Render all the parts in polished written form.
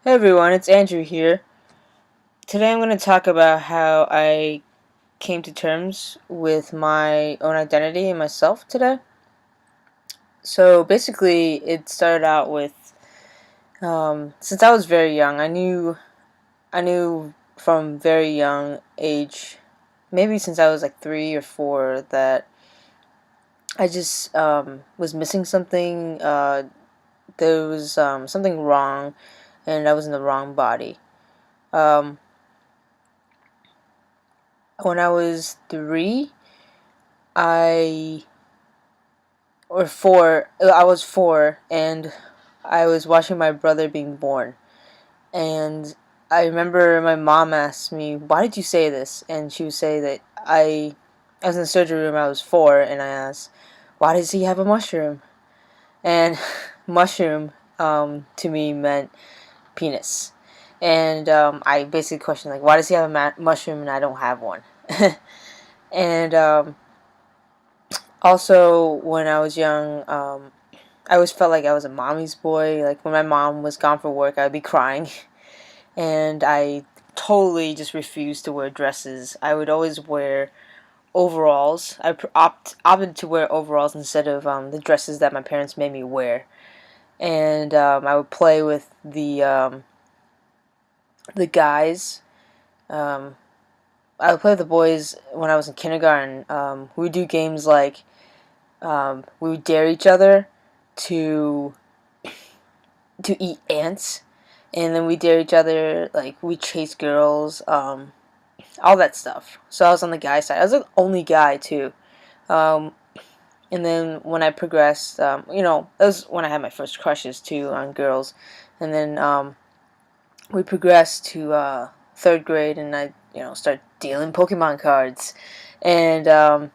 Hey everyone, it's Andrew here. Today I'm going to talk about how I came to terms with my own identity and myself today. So basically, it started out with since I was very young, I knew from very young age, maybe since I was like 3 or 4, that I just was missing something. There was something wrong, and I was in the wrong body. Um, when I was 3, I or 4. I was 4, and I was watching my brother being born. And I remember my mom asked me, "Why did you say this?" And she would say that I was in the surgery room. I was 4, and I asked, "Why does he have a mushroom?" And mushroom to me meant penis. And I basically questioned, like, why does he have a mushroom and I don't have one? And also, when I was young, I always felt like I was a mommy's boy. Like when my mom was gone for work, I'd be crying, and I totally just refused to wear dresses. I would always wear overalls. I opted to wear overalls instead of the dresses that my parents made me wear, and I would play with the guys. Um, I would play with the boys when I was in kindergarten. We would do games like we would dare each other to eat ants, and then we dare each other, like we chase girls, all that stuff. So I was on the guy side. I was the only guy too. Um, and then when I progressed, that was when I had my first crushes too on girls. And then we progressed to third grade, and I started dealing Pokemon cards, and I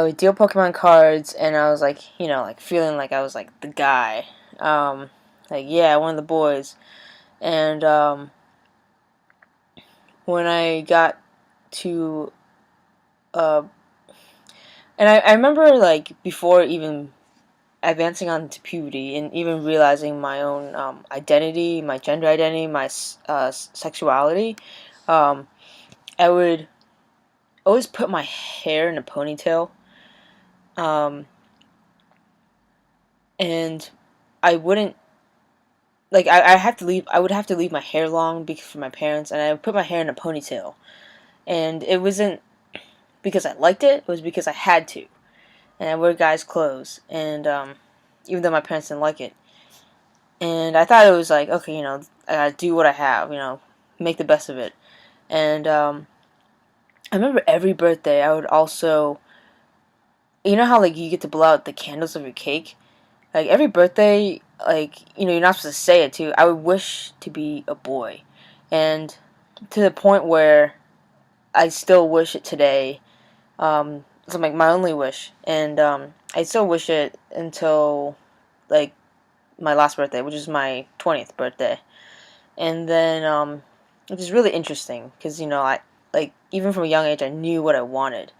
would deal Pokemon cards, and I was like, like feeling like I was like the guy. Like, yeah, one of the boys. And when I got to, uh, and I remember like before even advancing on to puberty and even realizing my own identity, my gender identity, my sexuality, um, I would always put my hair in a ponytail, um, and I wouldn't like I have to leave. I would have to leave my hair long because for my parents, and I would put my hair in a ponytail, and it wasn't because I liked it. It was because I had to, and I wear guys' clothes, and even though my parents didn't like it, and I thought it was like, okay, I gotta do what I have, make the best of it, and I remember every birthday I would also, how like you get to blow out the candles of your cake, like every birthday, like you're not supposed to say it too. I would wish to be a boy, and to the point where I still wish it today. It's like my only wish, and I still wish it until like my last birthday, which is my 20th birthday. And then which is really interesting because I like even from a young age I knew what I wanted.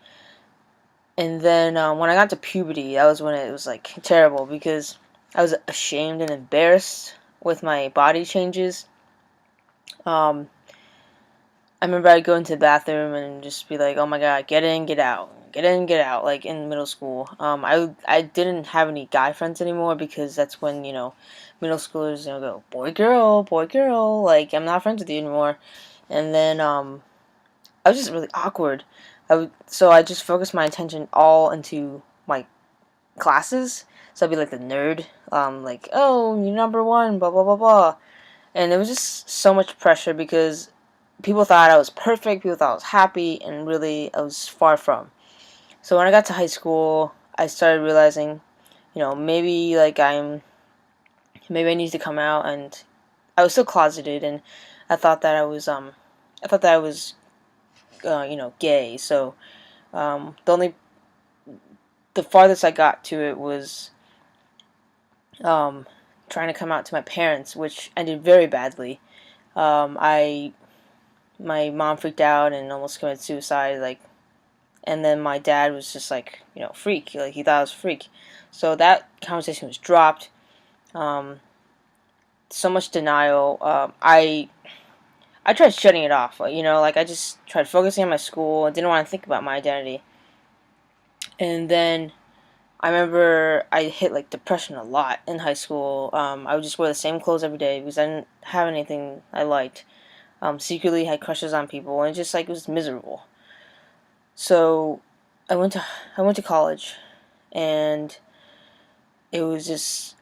And then when I got to puberty, that was when it was like terrible because I was ashamed and embarrassed with my body changes. um I remember I'd go into the bathroom and just be like, "Oh my god, get in, get out, get in, get out." Like in middle school, I didn't have any guy friends anymore because that's when middle schoolers go boy girl. Like I'm not friends with you anymore. And then I was just really awkward. So I just focused my attention all into my classes. So I'd be like the nerd, like, oh, you're number one, blah blah blah blah. And it was just so much pressure because people thought I was perfect, people thought I was happy, and really I was far from. So when I got to high school, I started realizing, maybe like maybe I need to come out, and I was still closeted, and I thought that I was gay. So the farthest I got to it was um, trying to come out to my parents, which ended very badly. I My mom freaked out and almost committed suicide. Like, and then my dad was just like, freak. Like he thought I was a freak. So that conversation was dropped. Um, so much denial. I tried shutting it off. Like I just tried focusing on my school. I didn't want to think about my identity. And then I remember I hit like depression a lot in high school. I would just wear the same clothes every day because I didn't have anything I liked. Secretly had crushes on people, and it was miserable. So I went to I went to college, and it was just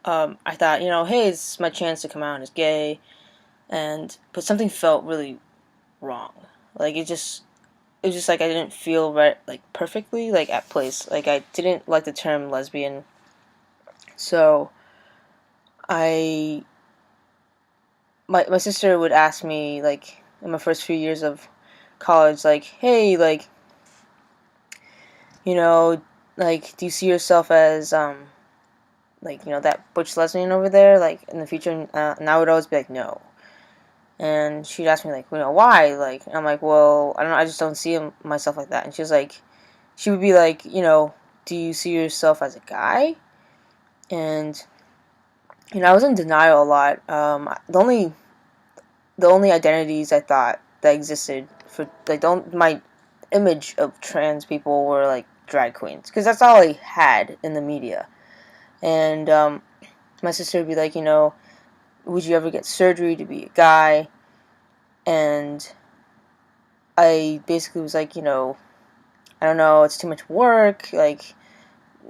I thought, hey, it's my chance to come out as gay, but something felt really wrong. Like it was just like I didn't feel right, like perfectly, like at place. Like I didn't like the term lesbian, so I my sister would ask me like in my first few years of college, like, hey, you know, do you see yourself as that butch lesbian over there, like in the future? And I would always be like, no. And she'd ask me like, why? Like, and I'm like, well, I don't know, I just don't see myself like that. And she would be like, do you see yourself as a guy? And I was in denial a lot. The only identities I thought that existed for like don't my image of trans people were like drag queens because that's all I had in the media. And my sister would be like, would you ever get surgery to be a guy? And I basically was like, I don't know, it's too much work. Like,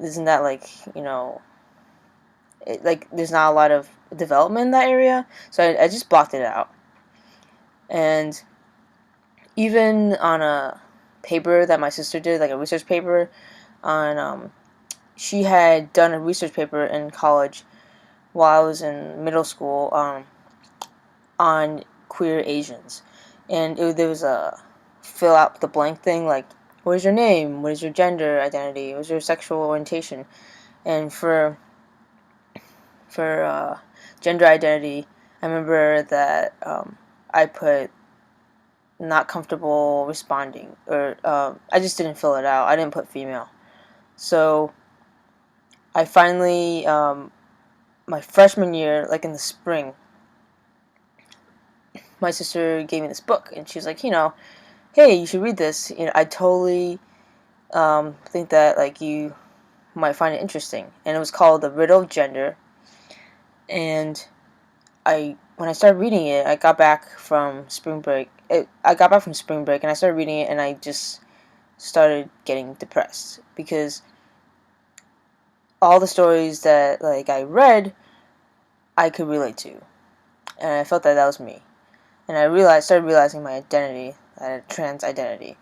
isn't that like, there's not a lot of development in that area. So I just blocked it out. And even on a paper that my sister did, like a research paper on, she had done a research paper in college while I was in middle school on queer Asians. And there was a fill out the blank thing, like, what is your name? What is your gender identity? What is your sexual orientation? And for gender identity, I remember that I put not comfortable responding, or I just didn't fill it out. I didn't put female. So I finally, my freshman year, like in the spring, my sister gave me this book, and she was like, hey, you should read this. I totally think that like you might find it interesting. And it was called The Riddle of Gender. And when I started reading it, I got back from spring break. I got back from spring break, and I started reading it, and I just started getting depressed because all the stories that like I read, I could relate to, and I felt that that was me. And started realizing my identity, I had a trans identity,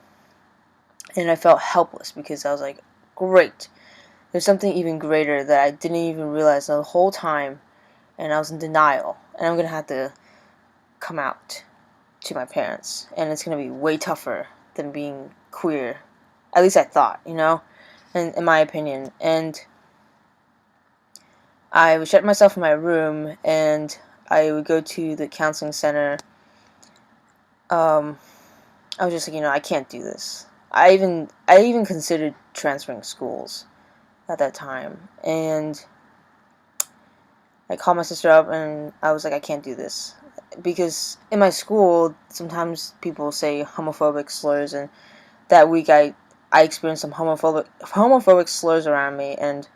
and I felt helpless because I was like, great, there's something even greater that I didn't even realize the whole time, and I was in denial, and I'm gonna have to come out to my parents, and it's gonna be way tougher than being queer. At least I thought, in my opinion. And I would shut myself in my room, and I would go to the counseling center. I was just like, I can't do this. I even considered transferring schools at that time, and I called my sister up, and I was like, I can't do this because in my school sometimes people say homophobic slurs, and that week I experienced some homophobic slurs around me, and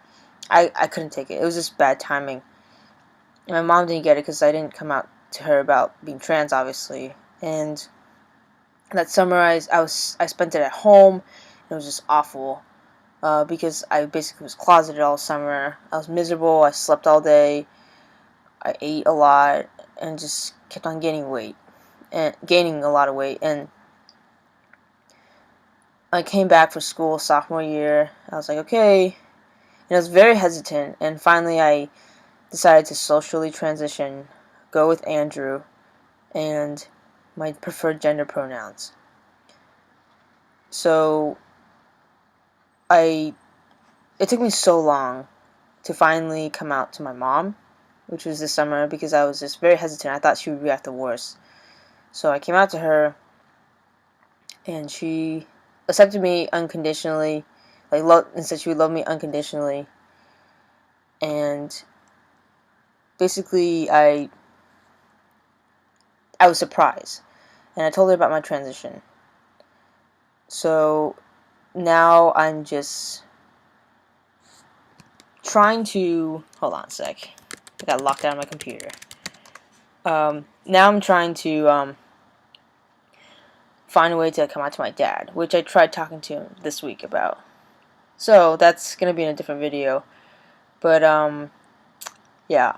I couldn't take it. It was just bad timing. And my mom didn't get it because I didn't come out to her about being trans, obviously. And that summer, I spent it at home. It was just awful because I basically was closeted all summer. I was miserable. I slept all day. I ate a lot and just kept on gaining a lot of weight. And I came back for school sophomore year. I was like, okay. And I was very hesitant. And finally, I decided to socially transition, go with Andrew, and my preferred gender pronouns. So it took me so long to finally come out to my mom, which was this summer, because I was just very hesitant. I thought she would react the worst. So I came out to her, and she accepted me unconditionally, and said she would love me unconditionally. And basically I was surprised, and I told her about my transition. So now I'm just trying to hold on a sec. I got locked out of my computer. Now I'm trying to find a way to come out to my dad, which I tried talking to him this week about. So that's gonna be in a different video. But yeah.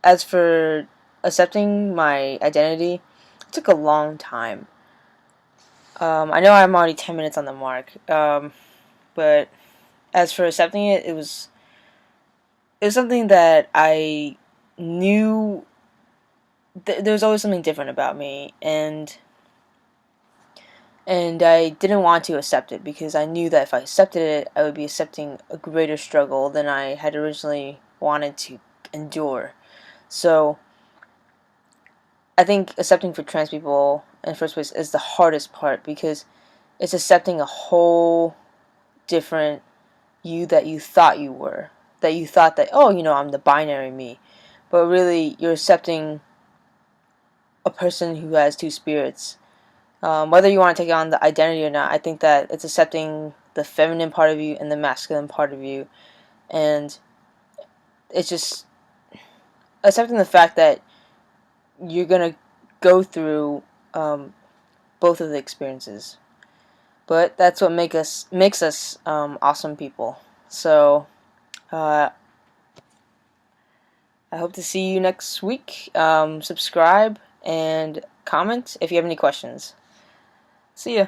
As for accepting my identity, it took a long time. I know I'm already 10 minutes on the mark. But as for accepting it, it was something that I knew. There was always something different about me, and I didn't want to accept it because I knew that if I accepted it, I would be accepting a greater struggle than I had originally wanted to endure. So I think accepting for trans people in the first place is the hardest part because it's accepting a whole different you that you thought you were. That you thought that, oh, I'm the binary me. But really, you're accepting a person who has two spirits. Whether you want to take on the identity or not, I think that it's accepting the feminine part of you and the masculine part of you. And it's just accepting the fact that you're going to go through both of the experiences. But that's what makes us awesome people. So uh, I hope to see you next week. Subscribe and comment if you have any questions. See ya.